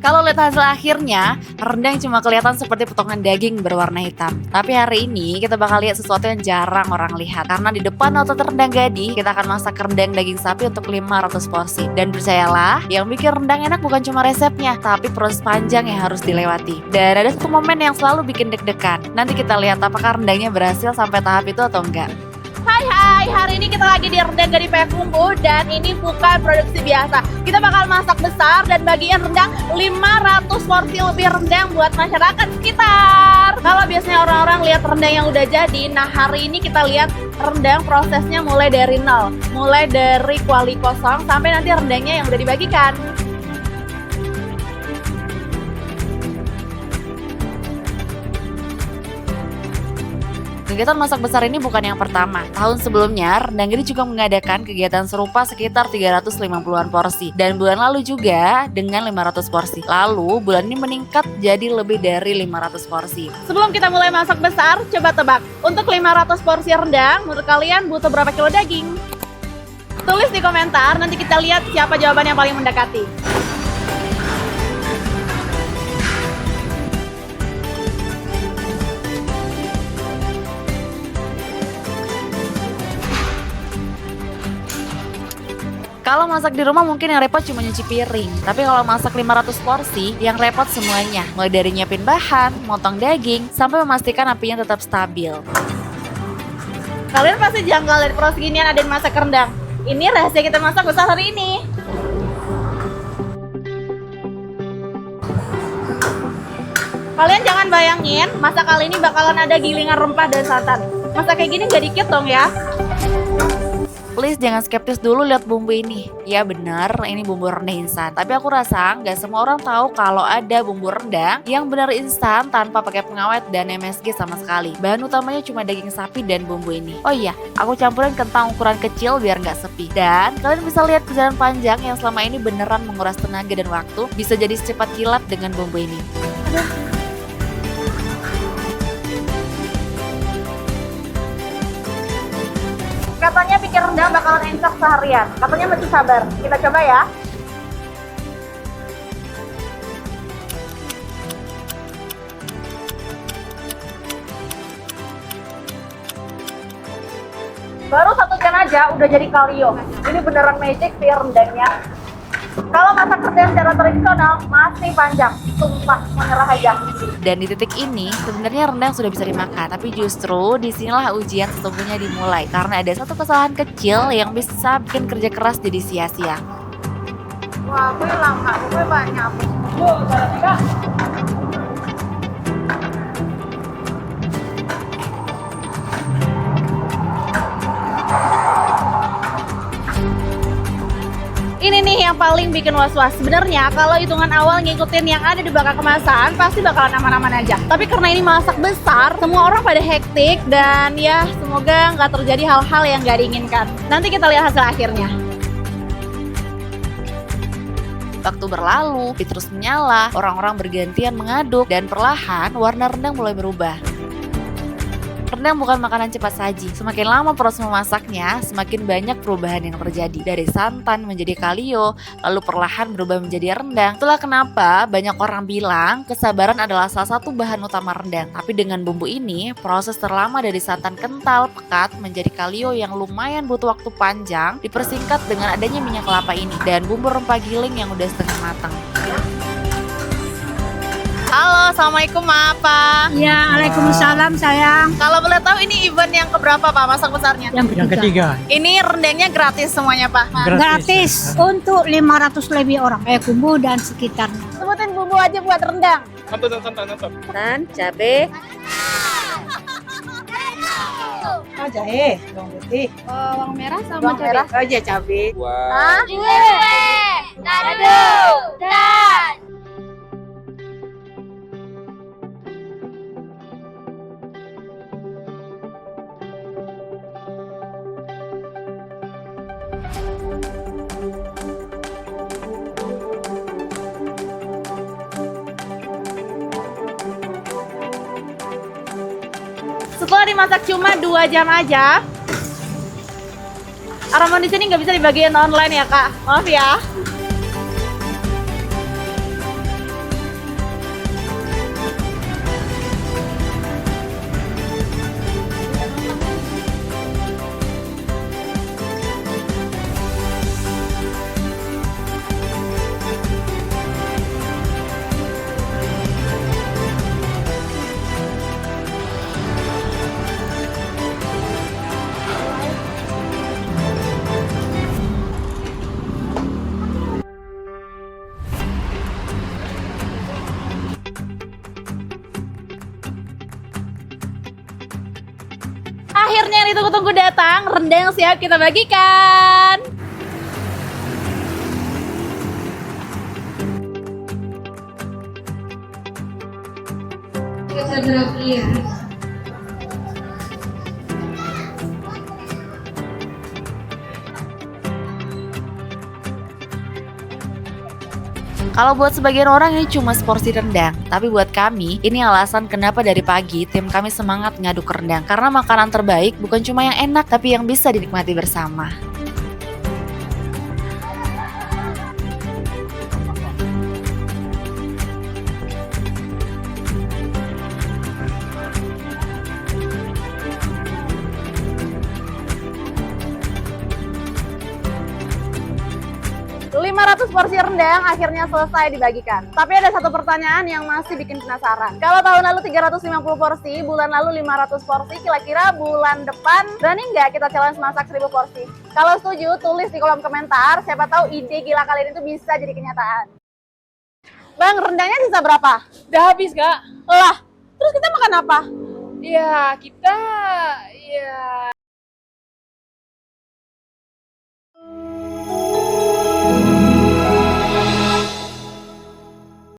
Kalau lihat hasil akhirnya, rendang cuma kelihatan seperti potongan daging berwarna hitam. Tapi hari ini kita bakal lihat sesuatu yang jarang orang lihat. Karena di depan otot rendang Gadih, kita akan masak rendang daging sapi untuk 500 porsi. Dan percayalah, yang bikin rendang enak bukan cuma resepnya, tapi proses panjang yang harus dilewati. Dan ada satu momen yang selalu bikin deg-degan. Nanti kita lihat apakah rendangnya berhasil sampai tahap itu atau enggak. Hai, hari ini kita lagi di Rendang Gadih PF Bumbu dan ini bukan produksi biasa. Kita bakal masak besar dan bagian rendang 500 porsi lebih rendang buat masyarakat sekitar. Kalau biasanya orang-orang lihat rendang yang udah jadi, nah hari ini kita lihat rendang prosesnya mulai dari nol. Mulai dari kuali kosong sampai nanti rendangnya yang udah dibagikan. Kegiatan masak besar ini bukan yang pertama. Tahun sebelumnya, Rendang Gadih juga mengadakan kegiatan serupa sekitar 350-an porsi. Dan bulan lalu juga dengan 500 porsi. Lalu bulan ini meningkat jadi lebih dari 500 porsi. Sebelum kita mulai masak besar, coba tebak. Untuk 500 porsi rendang, menurut kalian butuh berapa kilo daging? Tulis di komentar, nanti kita lihat siapa jawaban yang paling mendekati. Kalau masak di rumah mungkin yang repot cuma nyuci piring. Tapi kalau masak 500 porsi, yang repot semuanya. Mulai dari nyiapin bahan, motong daging, sampai memastikan apinya tetap stabil. Kalian pasti janggal dari proses ginian ada yang masak rendang. Ini rahasia kita masak besar hari ini. Kalian jangan bayangin, masak kali ini bakalan ada gilingan rempah dan santan. Masak kayak gini nggak dikit dong ya. Please jangan skeptis dulu lihat bumbu ini. Ya benar, ini bumbu rendang instan. Tapi aku rasa nggak semua orang tahu kalau ada bumbu rendang yang benar instan tanpa pakai pengawet dan MSG sama sekali. Bahan utamanya cuma daging sapi dan bumbu ini. Oh iya, aku campurin kentang ukuran kecil biar nggak sepi. Dan kalian bisa lihat perjalanan panjang yang selama ini beneran menguras tenaga dan waktu bisa jadi secepat kilat dengan bumbu ini. Katanya bikin rendang bakalan encok seharian. Katanya mesti sabar. Kita coba ya. Baru 1 jam aja udah jadi kalio. Ini beneran magic sih rendangnya. Kalau masak rendang secara tradisional masih panjang. Sumpah, menyerah aja. Dan di titik ini sebenarnya rendang sudah bisa dimakan, tapi justru disinilah ujian sesungguhnya dimulai karena ada satu kesalahan kecil yang bisa bikin kerja keras jadi sia-sia. Wah, gue lama, gue banyak. Ini nih yang paling bikin was-was. Sebenarnya kalau hitungan awal ngikutin yang ada di belakang kemasan pasti bakalan aman-aman aja. Tapi karena ini masak besar, semua orang pada hektik dan ya semoga nggak terjadi hal-hal yang nggak diinginkan. Nanti kita lihat hasil akhirnya. Waktu berlalu, api terus menyala, orang-orang bergantian mengaduk dan perlahan warna rendang mulai berubah. Rendang bukan makanan cepat saji. Semakin lama proses memasaknya, semakin banyak perubahan yang terjadi. Dari santan menjadi kalio, lalu perlahan berubah menjadi rendang. Itulah kenapa banyak orang bilang kesabaran adalah salah satu bahan utama rendang. Tapi dengan bumbu ini, proses terlama dari santan kental, pekat, menjadi kalio yang lumayan butuh waktu panjang, dipersingkat dengan adanya minyak kelapa ini. Dan bumbu rempah giling yang udah setengah matang. Halo, Assalamualaikum Apa? Ya, Waalaikumsalam sayang. Kalau boleh tahu ini event yang keberapa Pak masak besarnya? Yang ketiga. Ini rendangnya gratis semuanya Pak? Gratis untuk 500 lebih orang. Bumbu dan sekitarnya. Sebutin bumbu aja buat rendang. Dan cabai. Jahe, bawang putih. Bawang merah sama Bawang cabai. merah aja cabai. Setelah dimasak cuma 2 jam aja, Aramon di sini nggak bisa dibagiin online ya Kak, maaf ya. Waktunya yang ditunggu-tunggu datang, rendang siap kita bagikan. Kalau buat sebagian orang ini cuma seporsi rendang, tapi buat kami ini alasan kenapa dari pagi tim kami semangat ngaduk rendang. Karena makanan terbaik bukan cuma yang enak, tapi yang bisa dinikmati bersama. Lima 500 porsi rendang akhirnya selesai dibagikan. Tapi ada satu pertanyaan yang masih bikin penasaran. Kalau tahun lalu 350 porsi, bulan lalu 500 porsi, kira-kira bulan depan berani nggak kita challenge masak 1000 porsi? Kalau setuju, tulis di kolom komentar. Siapa tahu ide gila kalian itu bisa jadi kenyataan. Bang, rendangnya sisa berapa? Udah habis, Kak. Lah, terus kita makan apa? Ya, kita ya